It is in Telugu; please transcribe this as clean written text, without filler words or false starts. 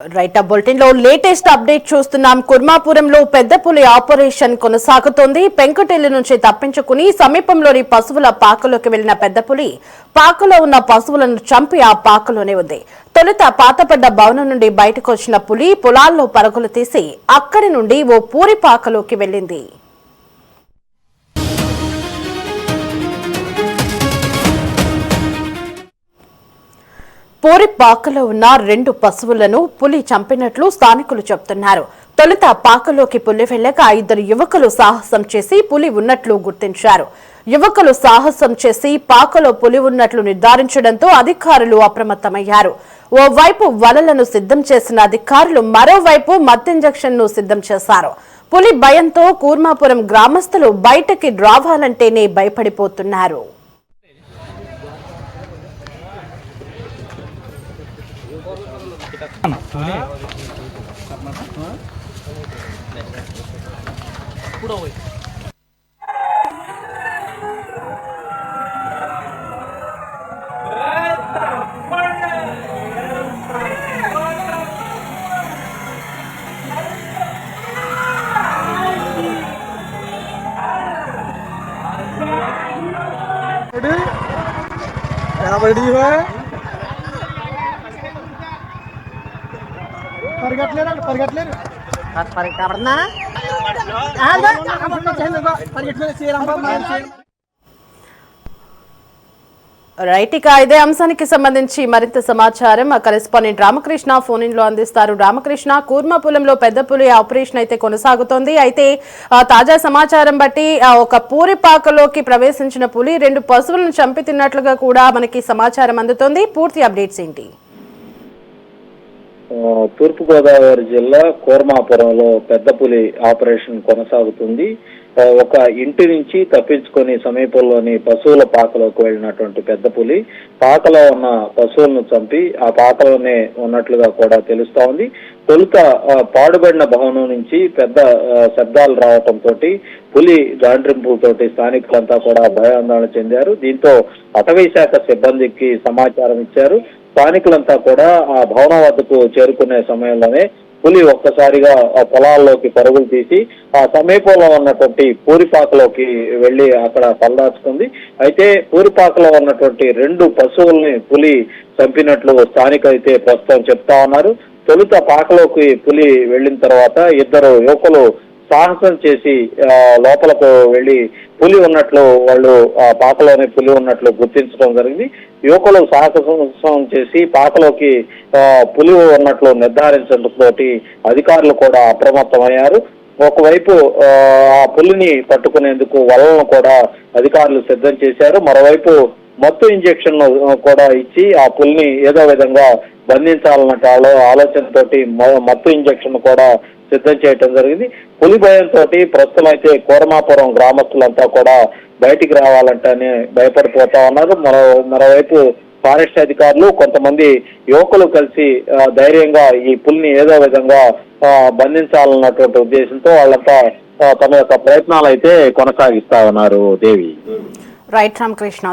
రైట్ బులెటిన్ లో లేటెస్ట్ అప్డేట్ చూస్తున్నాం. కుర్మాపురంలో పెద్ద పులి ఆపరేషన్ కొనసాగుతోంది. పెంకుటిల్లు నుంచి తప్పించుకుని సమీపంలోని పశువుల పాకలోకి వెళ్లిన పెద్ద పులి పాకలో ఉన్న పశువులను చంపి ఆ పాకలోనే ఉంది. తొలుత పాతపడ్డ భవనం నుండి బయటకు వచ్చిన పులి పొలాల్లో పరుగులు తీసి అక్కడి నుండి ఓ పూరి పాకలోకి వెళ్లింది. పూరి పాకలో ఉన్న 2 పశువులను పులి చంపినట్లు స్థానికులు చెబుతున్నారు. తొలుత పాకలోకి పులి వెళ్లక 2 యువకులు సాహసం చేసి పులి ఉన్నట్లు గుర్తించారు. యువకులు సాహసం చేసి పాకలో పులి ఉన్నట్లు నిర్ధారించడంతో అధికారులు అప్రమత్తమయ్యారు. ఓవైపు వలలను సిద్ధం చేసిన అధికారులు మరోవైపు మత్తు ఇంజెక్షన్ ను సిద్ధం చేశారు. పులి భయంతో కూర్మాపురం గ్రామస్తులు బయటకి రావాలంటేనే భయపడిపోతున్నారు. రైట్, ఇక ఇదే అంశానికి సంబంధించి మరింత సమాచారం మా కరెస్పాండెంట్ రామకృష్ణ ఫోన్ ఇన్ లో అందిస్తారు. రామకృష్ణ, కూర్మాపురంలో పెద్ద పులి ఆపరేషన్ అయితే కొనసాగుతోంది. అయితే తాజా సమాచారం బట్టి ఒక పూరిపాకలోకి ప్రవేశించిన పులి 2 పశువులను చంపి తిన్నట్లుగా కూడా మనకి సమాచారం అందుతోంది. పూర్తి అప్డేట్స్ ఏంటి? తూర్పుగోదావరి జిల్లా కూర్మాపురంలో పెద్ద పులి ఆపరేషన్ కొనసాగుతుంది. ఒక ఇంటి నుంచి తప్పించుకొని సమీపంలోని పశువుల పాకలోకి వెళ్ళినటువంటి పెద్ద పులి పాకలో ఉన్న పశువులను చంపి ఆ పాకలోనే ఉన్నట్లుగా కూడా తెలుస్తా ఉంది. తొలుత పాడుబడిన భవనం నుంచి పెద్ద శబ్దాలు రావటంతో పులి గాండ్రింపులతోటి స్థానికులంతా కూడా భయాందోళన చెందారు. దీంతో అటవీ శాఖ సిబ్బందికి సమాచారం ఇచ్చారు. స్థానికులంతా కూడా ఆ భవనం వద్దకు చేరుకునే సమయంలోనే పులి ఒక్కసారిగా ఆ పొలాల్లోకి పరుగులు తీసి ఆ సమీపంలో ఉన్నటువంటి పూరిపాకలోకి వెళ్లి అక్కడ తలదాచుకుంది. అయితే పూరిపాకలో ఉన్నటువంటి 2 పశువుల్ని పులి చంపినట్లు స్థానికులు అయితే ప్రస్తుతం చెప్తా ఉన్నారు. తొలుత పాకలోకి పులి వెళ్లిన తర్వాత 2 యువకులు సాహసం చేసి లోపలకు వెళ్లి పులి ఉన్నట్లు వాళ్ళు ఆ పాకలోనే పులి ఉన్నట్లు గుర్తించడం జరిగింది. యువకులు సాహసం చేసి పాకలోకి పులి ఉన్నట్లు నిర్ధారించడంతో అధికారులు కూడా అప్రమత్తమయ్యారు. ఒకవైపు ఆ పులిని పట్టుకునేందుకు వలలను కూడా అధికారులు సిద్ధం చేశారు. మరోవైపు మత్తు ఇంజెక్షన్ కూడా ఇచ్చి ఆ పులిని ఏదో విధంగా బంధించాలన్నట్టు ఆలోచనతోటి మత్తు ఇంజెక్షన్ కూడా సిద్ధం చేయటం జరిగింది. పులి భయంతో ప్రస్తుతం అయితే కూర్మాపురం గ్రామస్తులంతా కూడా బయటికి రావాలంటేనే భయపడిపోతా ఉన్నారు. మరోవైపు ఫారెస్ట్ అధికారులు కొంతమంది యువకులు కలిసి ధైర్యంగా ఈ పులిని ఏదో విధంగా బంధించాలన్నటువంటి ఉద్దేశంతో వాళ్ళంతా తమ యొక్క ప్రయత్నాలు అయితే కొనసాగిస్తా ఉన్నారు. దేవి. రైట్ రామకృష్ణ.